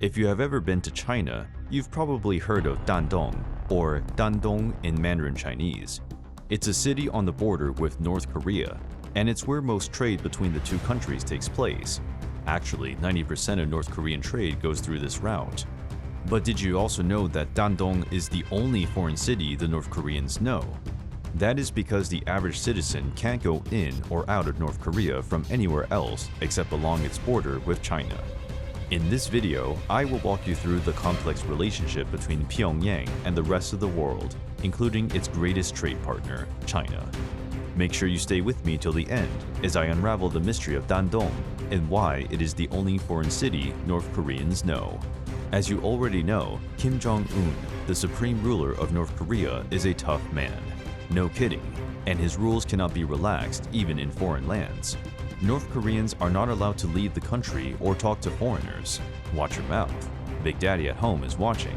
If you have ever been to China, you've probably heard of Dandong, or Dandong in Mandarin Chinese. It's a city on the border with North Korea, and it's where most trade between the two countries takes place. Actually, 90% of North Korean trade goes through this route. But did you also know that Dandong is the only foreign city the North Koreans know? That is because the average citizen can't go in or out of North Korea from anywhere else except along its border with China. In this video, I will walk you through the complex relationship between Pyongyang and the rest of the world, including its greatest trade partner, China. Make sure you stay with me till the end as I unravel the mystery of Dandong and why it is the only foreign city North Koreans know. As you already know, Jong Un, the supreme ruler of North Korea, is a tough man. No kidding, and his rules cannot be relaxed even in foreign lands. North Koreans are not allowed to leave the country or talk to foreigners. Watch your mouth. Big Daddy at home is watching.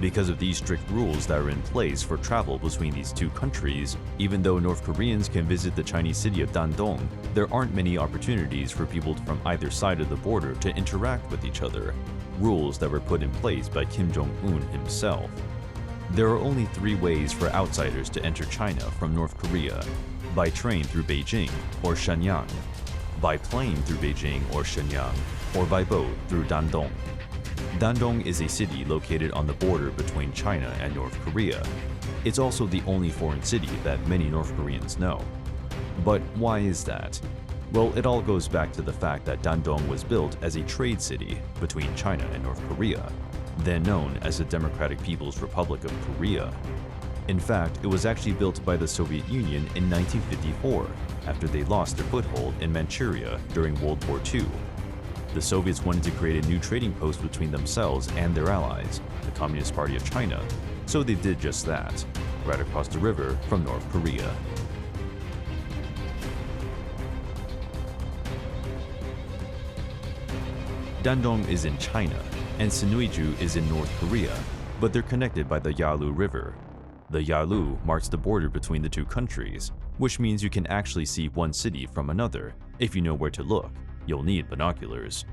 Because of these strict rules that are in place for travel between these two countries, even though North Koreans can visit the Chinese city of Dandong, there aren't many opportunities for people from either side of the border to interact with each other. Rules that were put in place by Jong Un himself. There are only 3 ways for outsiders to enter China from North Korea: by train through Beijing or Shenyang, by plane through Beijing or Shenyang, or by boat through Dandong. Dandong is a city located on the border between China and North Korea. It's also the only foreign city that many North Koreans know. But why is that? Well, it all goes back to the fact that Dandong was built as a trade city between China and North Korea, then known as the Democratic People's Republic of Korea. In fact, it was actually built by the Soviet Union in 1954, after they lost their foothold in Manchuria during World War II. The Soviets wanted to create a new trading post between themselves and their allies, the Communist Party of China, so they did just that, right across the river from North Korea. Dandong is in China, and Sinuiju is in North Korea, but they're connected by the Yalu River. The Yalu marks the border between the two countries, which means you can actually see one city from another. If you know where to look, you'll need binoculars.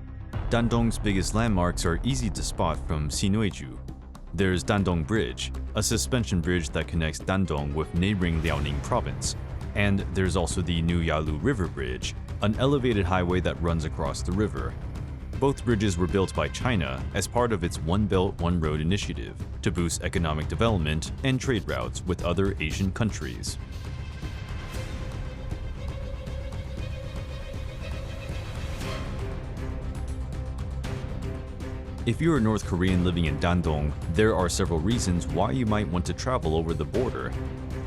Dandong's biggest landmarks are easy to spot from Sinuiju. There's Dandong Bridge, a suspension bridge that connects Dandong with neighboring Liaoning province. And there's also the New Yalu River Bridge, an elevated highway that runs across the river. Both bridges were built by China as part of its One Belt, One Road initiative to boost economic development and trade routes with other Asian countries. If you're a North Korean living in Dandong, there are several reasons why you might want to travel over the border.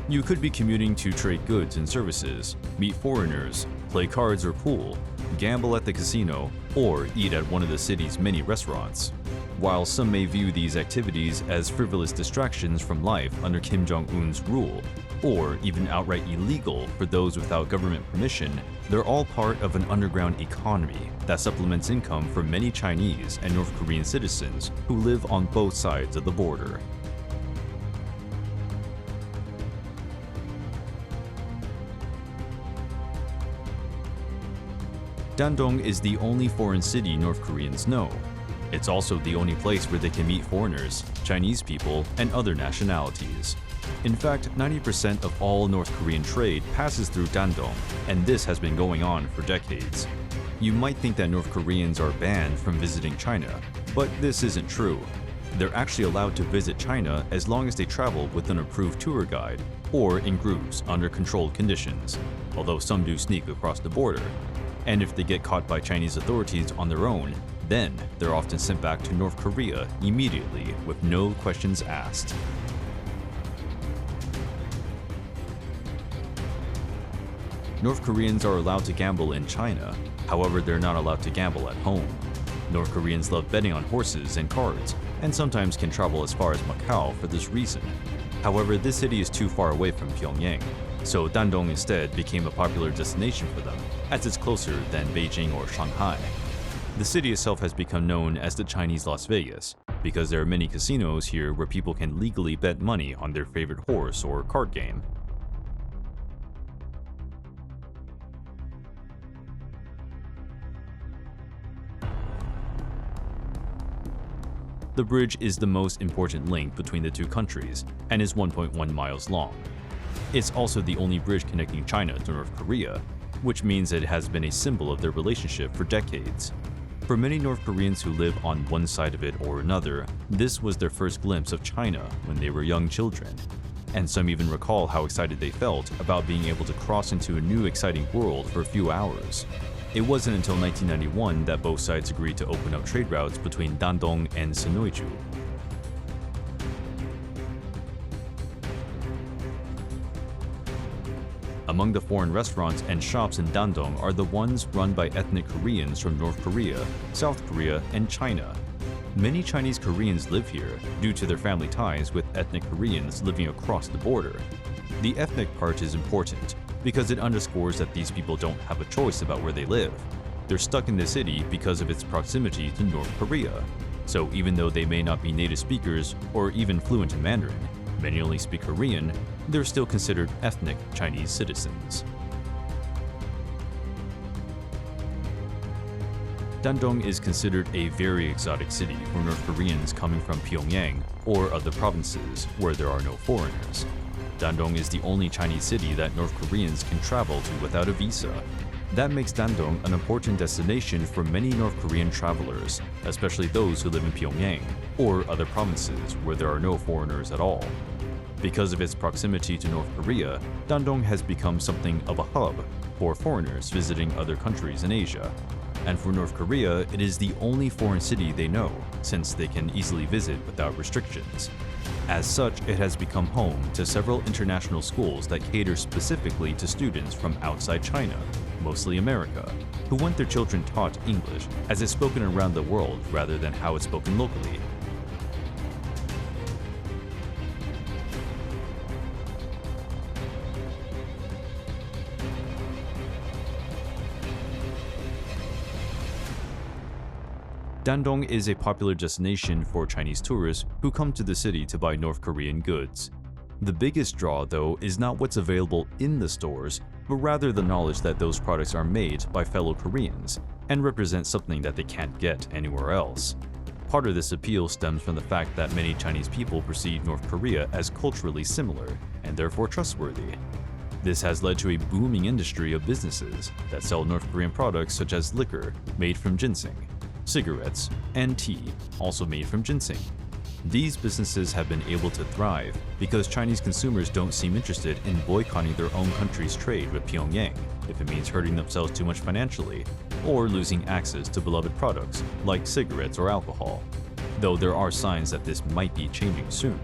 You could be commuting to trade goods and services, meet foreigners, play cards or pool, gamble at the casino, or eat at one of the city's many restaurants. While some may view these activities as frivolous distractions from life under Jong Un's rule, or even outright illegal for those without government permission, they're all part of an underground economy that supplements income for many Chinese and North Korean citizens who live on both sides of the border. Dandong is the only foreign city North Koreans know. It's also the only place where they can meet foreigners, Chinese people, and other nationalities. In fact, 90% of all North Korean trade passes through Dandong, and this has been going on for decades. You might think that North Koreans are banned from visiting China, but this isn't true. They're actually allowed to visit China as long as they travel with an approved tour guide or in groups under controlled conditions, although some do sneak across the border. And if they get caught by Chinese authorities on their own, then they're often sent back to North Korea immediately with no questions asked. North Koreans are allowed to gamble in China, however they're not allowed to gamble at home. North Koreans love betting on horses and cards, and sometimes can travel as far as Macau for this reason. However, this city is too far away from Pyongyang, so Dandong instead became a popular destination for them, as it's closer than Beijing or Shanghai. The city itself has become known as the Chinese Las Vegas, because there are many casinos here where people can legally bet money on their favorite horse or card game. The bridge is the most important link between the two countries and is 1.1 miles long. It's also the only bridge connecting China to North Korea, which means it has been a symbol of their relationship for decades. For many North Koreans who live on one side of it or another, this was their first glimpse of China when they were young children. And some even recall how excited they felt about being able to cross into a new exciting world for a few hours. It wasn't until 1991 that both sides agreed to open up trade routes between Dandong and Sinoiju. Among the foreign restaurants and shops in Dandong are the ones run by ethnic Koreans from North Korea, South Korea, and China. Many Chinese Koreans live here due to their family ties with ethnic Koreans living across the border. The ethnic part is important because it underscores that these people don't have a choice about where they live. They're stuck in the city because of its proximity to North Korea. So even though they may not be native speakers or even fluent in Mandarin, many only speak Korean, they're still considered ethnic Chinese citizens. Dandong is considered a very exotic city for North Koreans coming from Pyongyang or other provinces where there are no foreigners. Dandong is the only Chinese city that North Koreans can travel to without a visa. That makes Dandong an important destination for many North Korean travelers, especially those who live in Pyongyang or other provinces where there are no foreigners at all. Because of its proximity to North Korea, Dandong has become something of a hub for foreigners visiting other countries in Asia. And for North Korea, it is the only foreign city they know, since they can easily visit without restrictions. As such, it has become home to several international schools that cater specifically to students from outside China, mostly America, who want their children taught English as it's spoken around the world rather than how it's spoken locally. Dandong is a popular destination for Chinese tourists who come to the city to buy North Korean goods. The biggest draw, though, is not what's available in the stores, but rather the knowledge that those products are made by fellow Koreans and represent something that they can't get anywhere else. Part of this appeal stems from the fact that many Chinese people perceive North Korea as culturally similar and therefore trustworthy. This has led to a booming industry of businesses that sell North Korean products such as liquor made from ginseng, cigarettes, and tea, also made from ginseng. These businesses have been able to thrive because Chinese consumers don't seem interested in boycotting their own country's trade with Pyongyang if it means hurting themselves too much financially or losing access to beloved products like cigarettes or alcohol, though there are signs that this might be changing soon.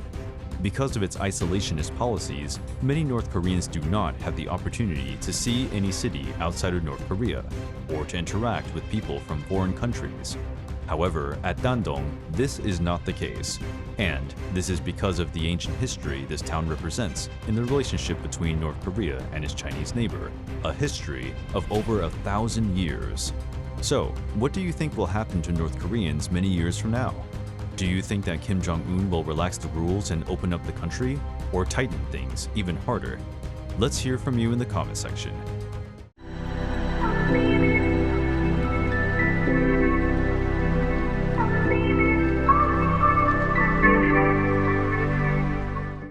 Because of its isolationist policies, many North Koreans do not have the opportunity to see any city outside of North Korea or to interact with people from foreign countries. However, at Dandong, this is not the case, and this is because of the ancient history this town represents in the relationship between North Korea and its Chinese neighbor, a history of over 1,000 years. So, what do you think will happen to North Koreans many years from now? Do you think that Jong Un will relax the rules and open up the country, or tighten things even harder? Let's hear from you in the comment section.